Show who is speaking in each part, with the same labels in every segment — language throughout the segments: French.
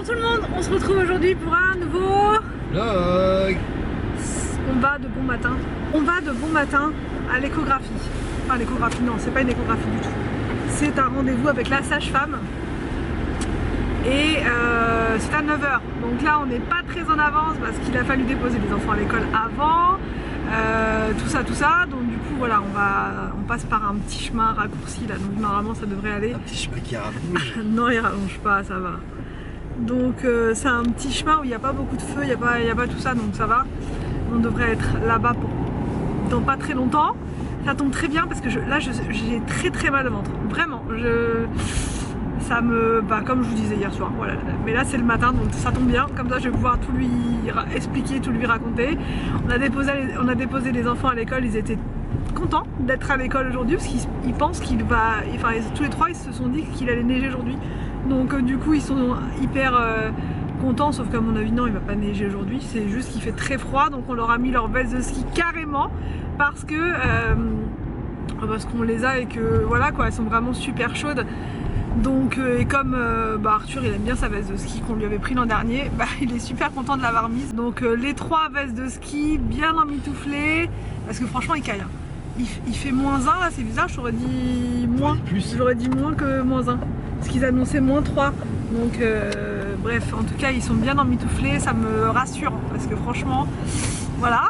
Speaker 1: Bonjour tout le monde, on se retrouve aujourd'hui pour un nouveau
Speaker 2: vlog.
Speaker 1: On va de bon matin. On va de bon matin à l'échographie. Enfin l'échographie, non, c'est pas une échographie du tout. C'est un rendez-vous avec la sage-femme. Et c'est à 9 h. Donc là on n'est pas très en avance parce qu'il a fallu déposer les enfants à l'école avant. Tout ça. Donc du coup voilà, on passe par un petit chemin raccourci là. Donc normalement ça devrait aller.
Speaker 2: Un petit chemin qui rallonge.
Speaker 1: Non, il rallonge pas, ça va. Donc c'est un petit chemin où il n'y a pas beaucoup de feu, il n'y a pas tout ça, donc ça va. On devrait être là-bas dans pas très longtemps. Ça tombe très bien parce que là j'ai très mal au ventre. Vraiment, ça me... comme je vous disais hier soir, voilà. Mais là c'est le matin, donc ça tombe bien. Comme ça je vais pouvoir tout lui expliquer, tout lui raconter. On a déposé les enfants à l'école, ils étaient contents d'être à l'école aujourd'hui parce qu'ils pensent qu'il va... Enfin tous les trois ils se sont dit qu'il allait neiger aujourd'hui. Donc du coup ils sont hyper contents, sauf qu'à mon avis non, il va pas neiger aujourd'hui, c'est juste qu'il fait très froid, donc on leur a mis leur veste de ski carrément parce qu'on les a et que voilà quoi, elles sont vraiment super chaudes. Donc et comme Arthur il aime bien sa veste de ski qu'on lui avait pris l'an dernier, il est super content de l'avoir mise. Donc les trois vestes de ski bien emmitouflées parce que franchement il caille. Il fait -1 là, c'est bizarre, j'aurais dit moins. J'aurais dit moins que -1. Parce qu'ils annonçaient -3. Donc bref, en tout cas ils sont bien emmitouflés, ça me rassure parce que franchement, voilà.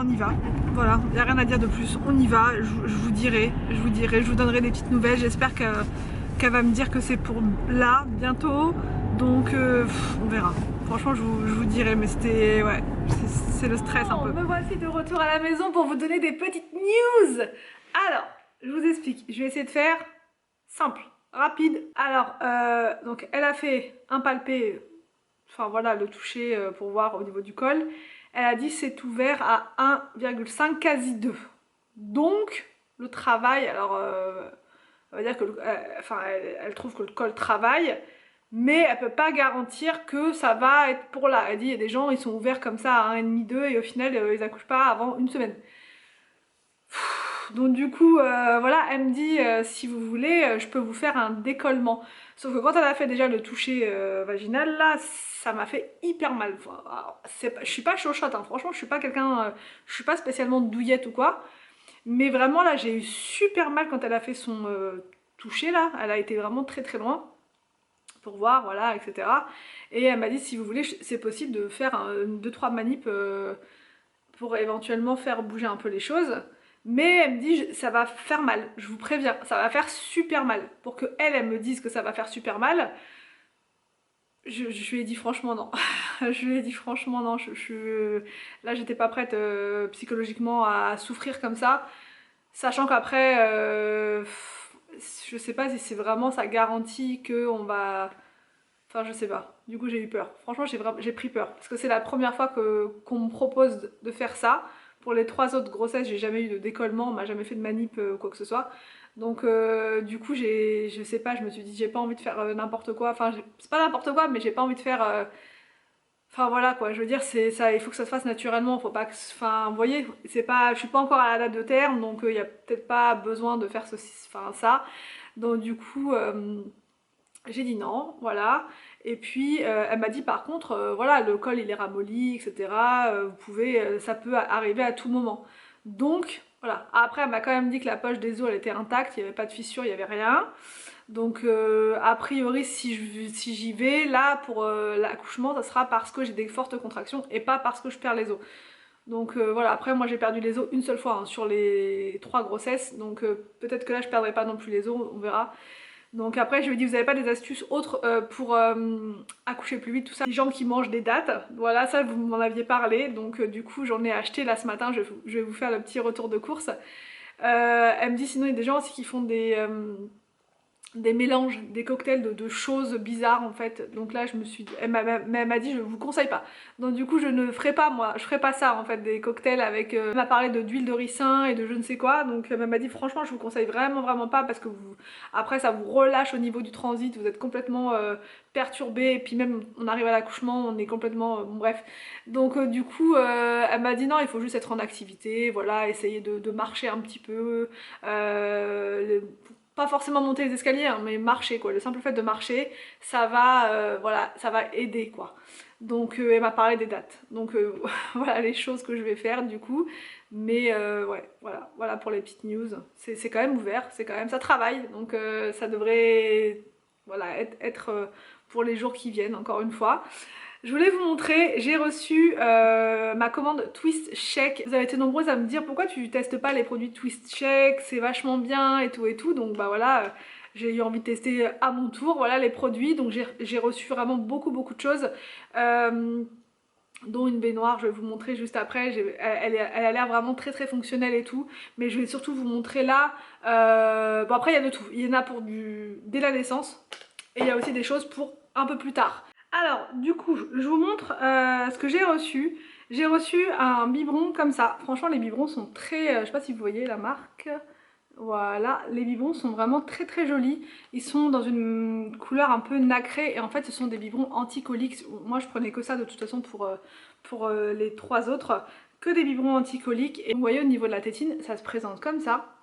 Speaker 1: On y va. Voilà, il n'y a rien à dire de plus, on y va, je vous dirai, je vous donnerai des petites nouvelles, j'espère qu'elle va me dire que c'est pour là, bientôt, donc on verra. Franchement je vous dirai, mais c'était, ouais, c'est le stress un peu. Me voici de retour à la maison pour vous donner des petites news. Alors, je vous explique, je vais essayer de faire simple, rapide. Alors, donc elle a fait un palpé, enfin voilà, le toucher pour voir au niveau du col. Elle a dit c'est ouvert à 1,5 quasi 2. Donc le travail, alors on va dire que elle trouve que le col travaille, mais elle peut pas garantir que ça va être pour là. Elle dit il y a des gens ils sont ouverts comme ça à 1,5 2 et au final ils accouchent pas avant une semaine. Donc du coup voilà, elle me dit si vous voulez je peux vous faire un décollement. Sauf que quand elle a fait déjà le toucher vaginal là, ça m'a fait hyper mal. Enfin, je suis pas chochotte, hein. Franchement je suis pas quelqu'un, je suis pas spécialement douillette ou quoi. Mais vraiment là j'ai eu super mal quand elle a fait son toucher là. Elle a été vraiment très loin pour voir, voilà, etc. Et elle m'a dit si vous voulez c'est possible de faire 2-3 manips pour éventuellement faire bouger un peu les choses. Mais elle me dit ça va faire mal, je vous préviens, ça va faire super mal. Pour que elle me dise que ça va faire super mal, je lui ai dit franchement non. Je lui ai dit franchement non, là j'étais pas prête psychologiquement à souffrir comme ça. Sachant qu'après, je sais pas si c'est vraiment ça garantit qu'on va... Enfin je sais pas, du coup j'ai eu peur. Franchement j'ai pris peur. Parce que c'est la première fois qu'on me propose de faire ça. Pour les 3 autres grossesses, j'ai jamais eu de décollement, on m'a jamais fait de manip ou quoi que ce soit. Donc du coup je sais pas, je me suis dit j'ai pas envie de faire n'importe quoi. Enfin c'est pas n'importe quoi, mais j'ai pas envie de faire... Enfin voilà quoi, je veux dire c'est ça, il faut que ça se fasse naturellement, faut pas que... Enfin vous voyez, c'est pas, je suis pas encore à la date de terme, donc il y a peut-être pas besoin de faire ça. Donc du coup j'ai dit non, voilà. Et puis elle m'a dit par contre, voilà, le col il est ramolli, etc. Vous pouvez, ça peut arriver à tout moment. Donc voilà. Après elle m'a quand même dit que la poche des os elle était intacte, il n'y avait pas de fissure, il n'y avait rien. Donc a priori si j'y vais, là pour l'accouchement ça sera parce que j'ai des fortes contractions et pas parce que je perds les os. Donc voilà, après moi j'ai perdu les os une seule fois hein, sur les 3 grossesses, donc peut-être que là je perdrai pas non plus les os, on verra. Donc après je lui ai dit vous avez pas des astuces autres pour accoucher plus vite, tout ça. Les gens qui mangent des dattes, voilà ça vous m'en aviez parlé, donc du coup j'en ai acheté là ce matin, je vais vous faire le petit retour de course. Elle me dit sinon il y a des gens aussi qui font des mélanges, des cocktails de choses bizarres en fait. Donc là je me suis dit, elle m'a dit je vous conseille pas. Donc du coup je ne ferai pas moi, je ferai pas ça en fait, des cocktails avec... elle m'a parlé d'huile de ricin et de je ne sais quoi, donc elle m'a dit franchement je vous conseille vraiment pas parce que après ça vous relâche au niveau du transit, vous êtes complètement perturbé et puis même on arrive à l'accouchement, on est complètement... bon, bref. Donc du coup elle m'a dit non il faut juste être en activité, voilà, essayer de marcher un petit peu, pas forcément monter les escaliers, hein, mais marcher quoi. Le simple fait de marcher, ça va, voilà, ça va aider quoi. Donc elle m'a parlé des dates. Donc voilà les choses que je vais faire du coup. Mais ouais, voilà pour les petites news. C'est quand même ouvert, c'est quand même, ça travaille. Donc ça devrait voilà, être pour les jours qui viennent, encore une fois. Je voulais vous montrer, j'ai reçu ma commande Twist Shake. Vous avez été nombreuses à me dire pourquoi tu testes pas les produits Twist Shake, c'est vachement bien et tout. Donc bah voilà, j'ai eu envie de tester à mon tour, voilà les produits. Donc j'ai reçu vraiment beaucoup de choses. Dont une baignoire, je vais vous montrer juste après, elle a l'air vraiment très fonctionnelle et tout, mais je vais surtout vous montrer là, bon après il y a de tout, il y en a pour dès la naissance, et il y a aussi des choses pour un peu plus tard. Alors du coup, je vous montre ce que j'ai reçu. J'ai reçu un biberon comme ça, franchement les biberons sont très, je sais pas si vous voyez la marque, voilà, les biberons sont vraiment très jolis. Ils sont dans une couleur un peu nacrée et en fait ce sont des biberons anti-coliques. Moi je prenais que ça de toute façon pour les 3 autres, que des biberons anti-coliques. Et vous voyez au niveau de la tétine, ça se présente comme ça.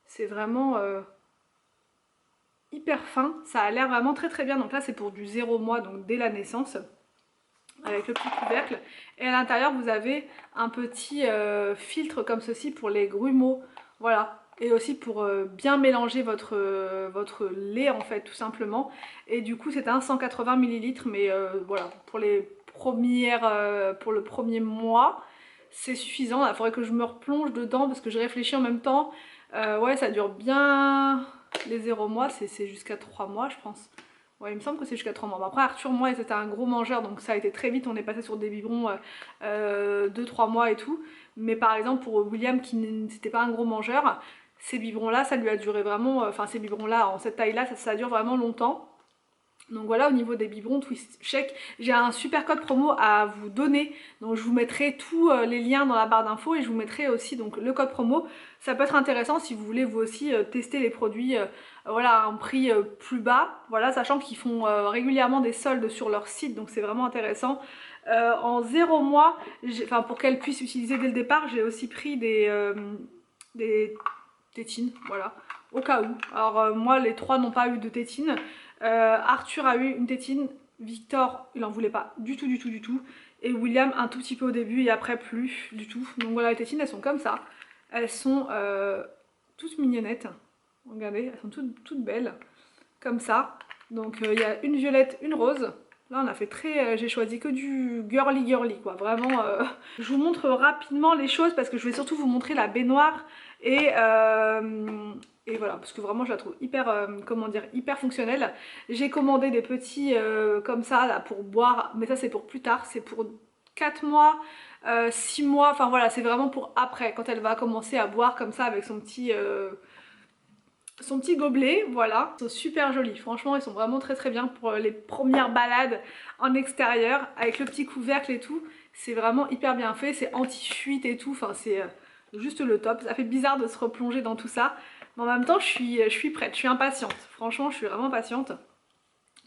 Speaker 1: C'est vraiment hyper fin, ça a l'air vraiment très bien. Donc là c'est pour du 0 mois, donc dès la naissance, avec le petit couvercle. Et à l'intérieur vous avez un petit filtre comme ceci pour les grumeaux. Voilà, et aussi pour bien mélanger votre lait en fait tout simplement. Et du coup c'est un 180 ml, mais voilà, pour les premières, pour le premier mois c'est suffisant. Il faudrait que je me replonge dedans parce que je réfléchis en même temps. Ouais, ça dure bien les 0 mois, c'est jusqu'à 3 mois je pense. Ouais, il me semble que c'est jusqu'à 3 mois. Bon, après Arthur, moi, c'était un gros mangeur, donc ça a été très vite, on est passé sur des biberons 2-3 mois et tout. Mais par exemple pour William qui n'était pas un gros mangeur, ces biberons là ça lui a duré vraiment, enfin ces biberons là en cette taille là ça dure vraiment longtemps. Donc voilà au niveau des biberons Twist Shake, j'ai un super code promo à vous donner, donc je vous mettrai tous les liens dans la barre d'infos et je vous mettrai aussi donc le code promo. Ça peut être intéressant si vous voulez vous aussi tester les produits voilà, à un prix plus bas, voilà, sachant qu'ils font régulièrement des soldes sur leur site, donc c'est vraiment intéressant. En 0 mois, enfin pour qu'elle puisse utiliser dès le départ, j'ai aussi pris des tétines, voilà, au cas où. Alors moi les 3 n'ont pas eu de tétines, Arthur a eu une tétine, Victor il en voulait pas du tout, et William un tout petit peu au début et après plus du tout. Donc voilà, les tétines elles sont comme ça, elles sont toutes mignonnettes, regardez, elles sont toutes belles, comme ça. Donc il y a une violette, une rose. Là on a fait très, j'ai choisi que du girly quoi, vraiment. Je vous montre rapidement les choses parce que je vais surtout vous montrer la baignoire et voilà, parce que vraiment je la trouve hyper, comment dire, hyper fonctionnelle. J'ai commandé des petits comme ça là pour boire, mais ça c'est pour plus tard, c'est pour 4 mois, 6 mois, enfin voilà, c'est vraiment pour après, quand elle va commencer à boire comme ça avec son petit gobelet, voilà. Ils sont super jolis, franchement ils sont vraiment très bien pour les premières balades en extérieur, avec le petit couvercle et tout, c'est vraiment hyper bien fait, c'est anti-fuite et tout, enfin c'est juste le top. Ça fait bizarre de se replonger dans tout ça, mais en même temps je suis prête, je suis impatiente, franchement je suis vraiment patiente.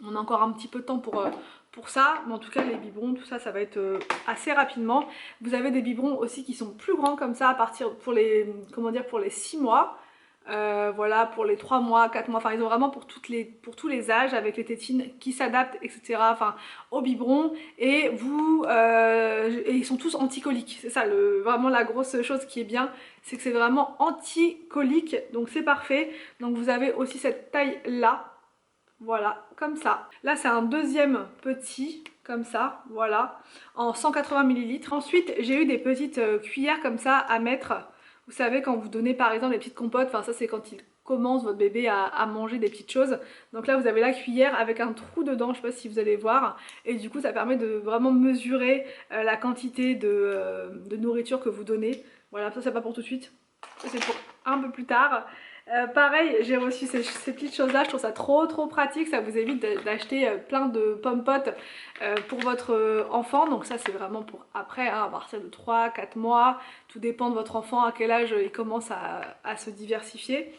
Speaker 1: On a encore un petit peu de temps pour ça, mais en tout cas les biberons, tout ça, ça va être assez rapidement. Vous avez des biberons aussi qui sont plus grands comme ça à partir pour les, comment dire, pour les 6 mois. Voilà, pour les 3 mois, 4 mois, enfin ils ont vraiment pour tous les âges avec les tétines qui s'adaptent, etc. Enfin au biberon, et et ils sont tous anti-coliques, c'est ça vraiment la grosse chose qui est bien, c'est que c'est vraiment anti-colique, donc c'est parfait. Donc vous avez aussi cette taille là, voilà, comme ça. Là c'est un deuxième petit, comme ça, voilà, en 180 ml. Ensuite j'ai eu des petites cuillères comme ça à mettre. Vous savez quand vous donnez par exemple des petites compotes, enfin ça c'est quand il commence votre bébé à manger des petites choses. Donc là vous avez la cuillère avec un trou dedans, je sais pas si vous allez voir. Et du coup ça permet de vraiment mesurer la quantité de nourriture que vous donnez. Voilà, ça c'est pas pour tout de suite, ça c'est pour un peu plus tard. Pareil, j'ai reçu ces petites choses là, je trouve ça trop pratique, ça vous évite d'acheter plein de pommes-potes pour votre enfant. Donc ça c'est vraiment pour après, hein, à partir de 3-4 mois, tout dépend de votre enfant, à quel âge il commence à se diversifier.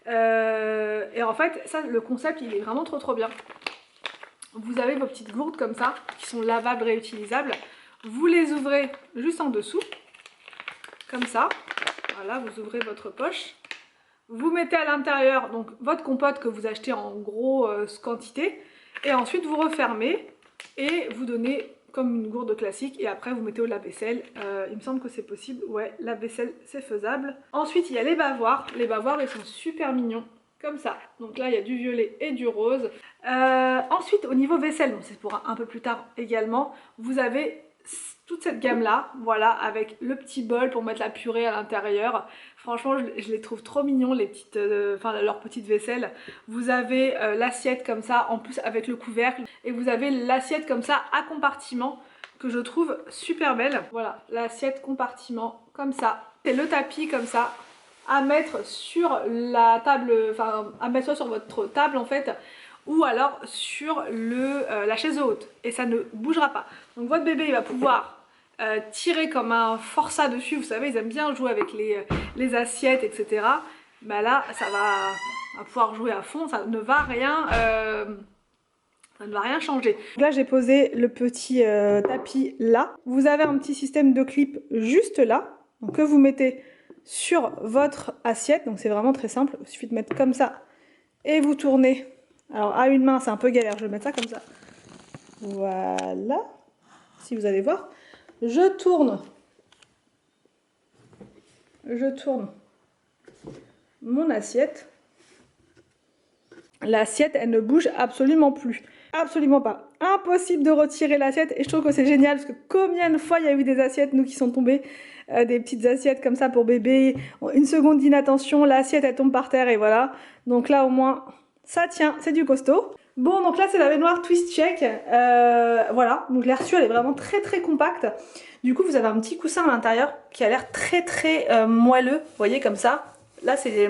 Speaker 1: Et en fait, ça, le concept il est vraiment trop bien. Vous avez vos petites gourdes comme ça, qui sont lavables, réutilisables. Vous les ouvrez juste en dessous, comme ça. Voilà, vous ouvrez votre poche. Vous mettez à l'intérieur donc votre compote que vous achetez en grosse quantité et ensuite vous refermez et vous donnez comme une gourde classique et après vous mettez au lave-vaisselle. Il me semble que c'est possible, ouais, lave-vaisselle c'est faisable. Ensuite il y a les bavoirs ils sont super mignons. Comme ça, donc là il y a du violet et du rose. Ensuite au niveau vaisselle, donc c'est pour un peu plus tard également, vous avez toute cette gamme là, voilà, avec le petit bol pour mettre la purée à l'intérieur. Franchement je les trouve trop mignons les petites, leur petite vaisselle. Vous avez l'assiette comme ça, en plus avec le couvercle, et vous avez l'assiette comme ça à compartiment que je trouve super belle. Voilà, l'assiette compartiment comme ça, c'est le tapis comme ça à mettre sur la table, enfin à mettre soit sur votre table en fait, ou alors sur la chaise haute, et ça ne bougera pas. Donc votre bébé il va pouvoir tirer comme un forçat dessus, vous savez ils aiment bien jouer avec les assiettes etc. Bah là ça va pouvoir jouer à fond, ça ne va rien changer. Là j'ai posé le petit tapis là. Vous avez un petit système de clip juste là, donc que vous mettez sur votre assiette, donc c'est vraiment très simple, il suffit de mettre comme ça et vous tournez. Alors à une main c'est un peu galère, je vais mettre ça comme ça. Voilà, si vous allez voir, je tourne mon assiette. L'assiette elle ne bouge absolument plus. Absolument pas. Impossible de retirer l'assiette et je trouve que c'est génial parce que combien de fois il y a eu des assiettes nous qui sont tombées, des petites assiettes comme ça pour bébé, une seconde d'inattention, l'assiette elle tombe par terre et voilà. Donc là au moins ça tient, c'est du costaud. Bon donc là c'est la baignoire Twist Check, voilà, donc je l'ai reçue, elle est vraiment très très compacte. Du coup vous avez un petit coussin à l'intérieur qui a l'air très très moelleux, vous voyez comme ça. Là c'est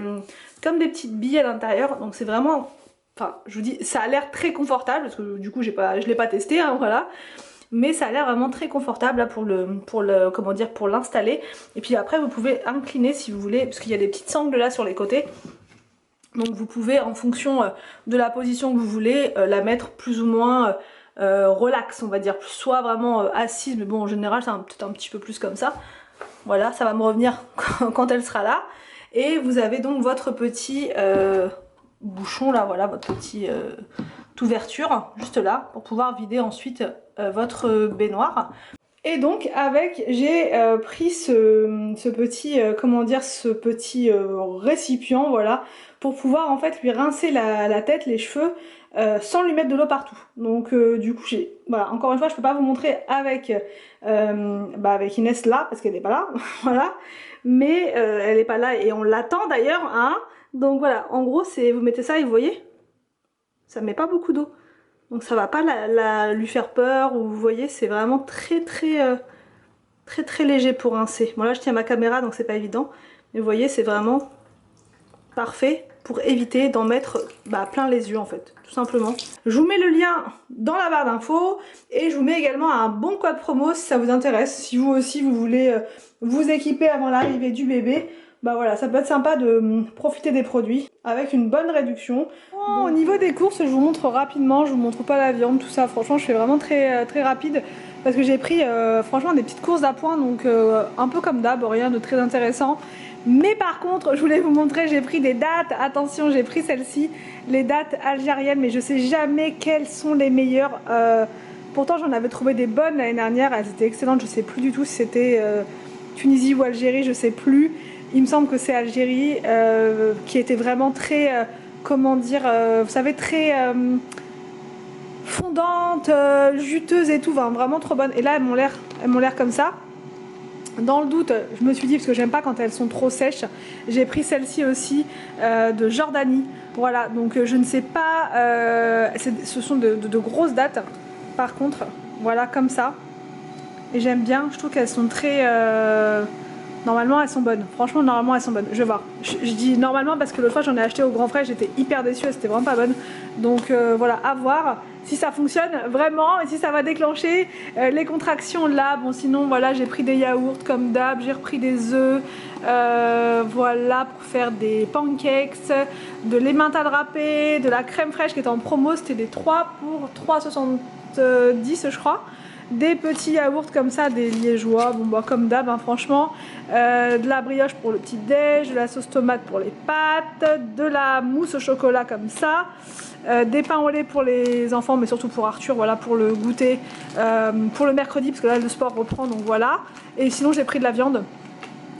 Speaker 1: comme des petites billes à l'intérieur, donc c'est vraiment... Enfin, je vous dis, ça a l'air très confortable, parce que du coup, je l'ai pas testé, hein, voilà. Mais ça a l'air vraiment très confortable là, pour l'installer. Et puis après, vous pouvez incliner si vous voulez, parce qu'il y a des petites sangles là sur les côtés. Donc vous pouvez, en fonction de la position que vous voulez, la mettre plus ou moins relax, on va dire. Soit vraiment assise, mais bon, en général, c'est peut-être un petit peu plus comme ça. Voilà, ça va me revenir quand elle sera là. Et vous avez donc votre petit... bouchon là, voilà, votre petite ouverture juste là pour pouvoir vider ensuite votre baignoire. Et donc avec j'ai pris ce petit comment dire, ce petit récipient, voilà, pour pouvoir en fait lui rincer la tête, les cheveux sans lui mettre de l'eau partout. Donc du coup j'ai, voilà, encore une fois je peux pas vous montrer avec avec Inès là parce qu'elle n'est pas là voilà, mais elle est pas là et on l'attend d'ailleurs, hein. Donc voilà, en gros c'est, vous mettez ça et vous voyez, ça met pas beaucoup d'eau. Donc ça va pas lui faire peur, ou vous voyez, c'est vraiment très léger pour rincer. Bon là je tiens ma caméra donc c'est pas évident, mais vous voyez c'est vraiment parfait pour éviter d'en mettre plein les yeux en fait, tout simplement. Je vous mets le lien dans la barre d'infos et je vous mets également un bon code promo si ça vous intéresse, si vous aussi vous voulez vous équiper avant l'arrivée du bébé. Bah voilà, ça peut être sympa de profiter des produits avec une bonne réduction. Bon, au niveau des courses, je vous montre rapidement, je vous montre pas la viande, tout ça. Franchement, je fais vraiment très rapide parce que j'ai pris franchement des petites courses d'appoint, donc un peu comme d'hab, rien de très intéressant. Mais par contre, je voulais vous montrer, j'ai pris des dattes. Attention, j'ai pris celle-ci, les dattes algériennes, mais je sais jamais quelles sont les meilleures. Pourtant, j'en avais trouvé des bonnes l'année dernière, elles étaient excellentes. Je sais plus du tout si c'était Tunisie ou Algérie, je sais plus. Il me semble que c'est Algérie, qui était vraiment très, comment dire, vous savez, très fondante, juteuse et tout, enfin, vraiment trop bonne. Et là, elles m'ont l'air comme ça. Dans le doute, je me suis dit, parce que j'aime pas quand elles sont trop sèches, j'ai pris celle-ci aussi de Jordanie. Voilà, donc je ne sais pas, ce sont de grosses dattes, par contre, voilà, comme ça. Et j'aime bien, je trouve qu'elles sont très... Normalement elles sont bonnes, franchement normalement elles sont bonnes, je vais voir. Je dis normalement parce que l'autre fois j'en ai acheté au Grand Frais, j'étais hyper déçue, elles étaient vraiment pas bonnes. Donc voilà, à voir si ça fonctionne vraiment et si ça va déclencher les contractions là. Bon sinon voilà, j'ai pris des yaourts comme d'hab, j'ai repris des œufs, voilà, pour faire des pancakes, de l'emmental râpé, de la crème fraîche qui était en promo, c'était des 3 pour 3,70 je crois. des petits yaourts comme ça, des liégeois, bon bah comme d'hab hein, franchement, de la brioche pour le petit déj, de la sauce tomate pour les pâtes, de la mousse au chocolat comme ça, des pains au lait pour les enfants mais surtout pour Arthur, voilà, pour le goûter, pour le mercredi parce que là le sport reprend donc voilà, et sinon j'ai pris de la viande.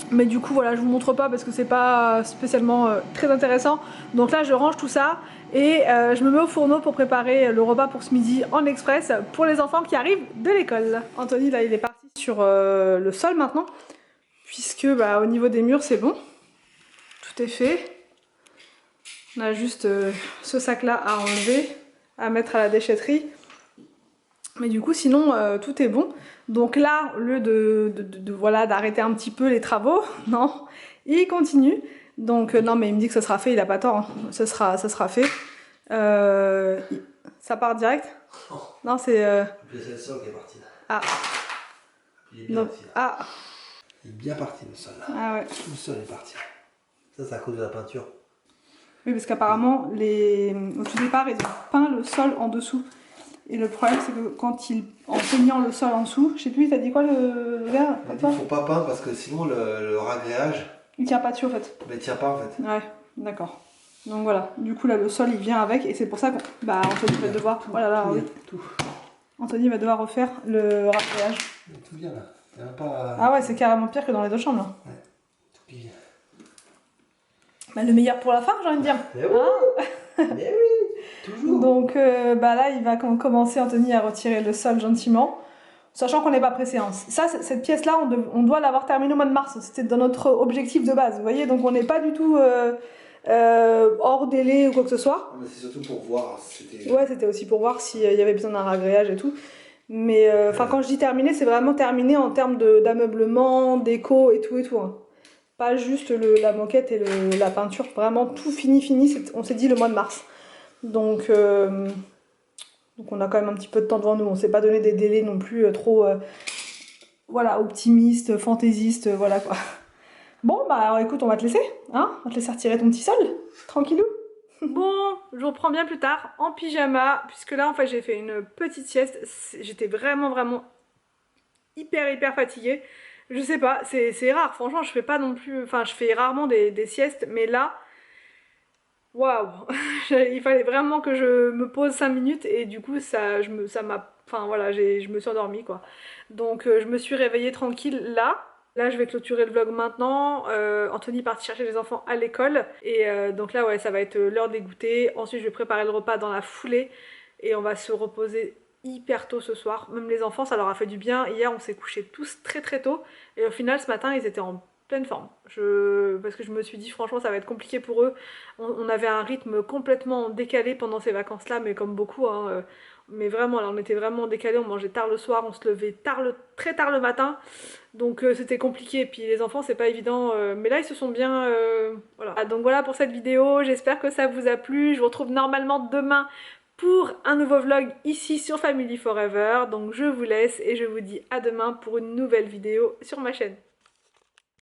Speaker 1: Mais du coup voilà, je vous montre pas parce que c'est pas spécialement très intéressant. Donc là je range tout ça et je me mets au fourneau pour préparer le repas pour ce midi en express pour les enfants qui arrivent de l'école. Anthony là il est parti sur le sol maintenant puisque bah, au niveau des murs c'est bon. Tout est fait. On a juste ce sac là à enlever, à mettre à la déchetterie. Mais du coup sinon tout est bon. Donc là au lieu voilà, d'arrêter un petit peu les travaux, non, il continue. Donc non mais il me dit que ce sera fait, il a pas tort, hein. Ça sera fait. Ça part direct? Non c'est...
Speaker 2: C'est le sol qui est parti là.
Speaker 1: Ah.
Speaker 2: Il est bien
Speaker 1: Donc,
Speaker 2: parti là.
Speaker 1: ah.
Speaker 2: Il est bien parti le sol là.
Speaker 1: Ah ouais.
Speaker 2: Tout le sol est parti. Ça c'est à cause de la peinture.
Speaker 1: Oui parce qu'apparemment au tout départ ils ont peint le sol en dessous. Et le problème c'est que quand en peignant le sol en dessous, je sais plus, t'as dit quoi le gars?
Speaker 2: Il faut pas peindre parce que sinon le ragréage...
Speaker 1: Il tient pas dessus en fait.
Speaker 2: Mais il tient pas en fait.
Speaker 1: Ouais, d'accord. Donc voilà, du coup là le sol il vient avec et c'est pour ça que bah, Anthony va devoir... Oh là là, oui. Anthony va devoir refaire le ragréage.
Speaker 2: Tout vient là. Il y a pas...
Speaker 1: Ah ouais, c'est carrément pire que dans les deux chambres là.
Speaker 2: Ouais, tout qui vient.
Speaker 1: Bah, le meilleur pour la fin j'ai envie de dire.
Speaker 2: Mais oui, mais oui, toujours.
Speaker 1: Donc bah là il va commencer Anthony à retirer le sol gentiment. Sachant qu'on n'est pas pressé. Hein. Ça, cette pièce-là, on doit l'avoir terminée au mois de mars. C'était dans notre objectif de base. Vous voyez, donc on n'est pas du tout hors délai ou quoi que ce soit.
Speaker 2: Mais c'est surtout pour voir.
Speaker 1: Ouais, c'était aussi pour voir s'il y avait besoin d'un ragréage et tout. Mais enfin, quand je dis terminé, c'est vraiment terminé en termes d'ameublement, déco et tout. Hein. Pas juste la moquette et la peinture. Vraiment tout fini. On s'est dit le mois de mars. Donc on a quand même un petit peu de temps devant nous, on s'est pas donné des délais non plus trop voilà, optimistes, fantaisistes, voilà quoi. Bon bah alors écoute, on va te laisser, hein, on va te laisser retirer ton petit sol, tranquillou. Bon, je reprends bien plus tard en pyjama, puisque là en fait j'ai fait une petite sieste, j'étais vraiment hyper fatiguée. Je sais pas, c'est rare, franchement je fais pas non plus, enfin je fais rarement des siestes, mais là... Waouh, il fallait vraiment que je me pose 5 minutes et du coup enfin voilà, je me suis endormie quoi. Donc je me suis réveillée tranquille là. Là je vais clôturer le vlog maintenant. Anthony est parti chercher les enfants à l'école et donc là ouais ça va être l'heure des goûters. Ensuite je vais préparer le repas dans la foulée et on va se reposer hyper tôt ce soir. Même les enfants ça leur a fait du bien. Hier on s'est couchés tous très tôt et au final ce matin ils étaient en pleine forme, parce que je me suis dit franchement ça va être compliqué pour eux. On avait un rythme complètement décalé pendant ces vacances là, mais comme beaucoup hein, mais vraiment là on était vraiment décalé, on mangeait tard le soir, on se levait très tard le matin, donc c'était compliqué. Et puis les enfants c'est pas évident, mais là ils se sont bien voilà. Ah, donc voilà pour cette vidéo, j'espère que ça vous a plu. Je vous retrouve normalement demain pour un nouveau vlog ici sur Family Forever. Donc je vous laisse et je vous dis à demain pour une nouvelle vidéo sur ma chaîne.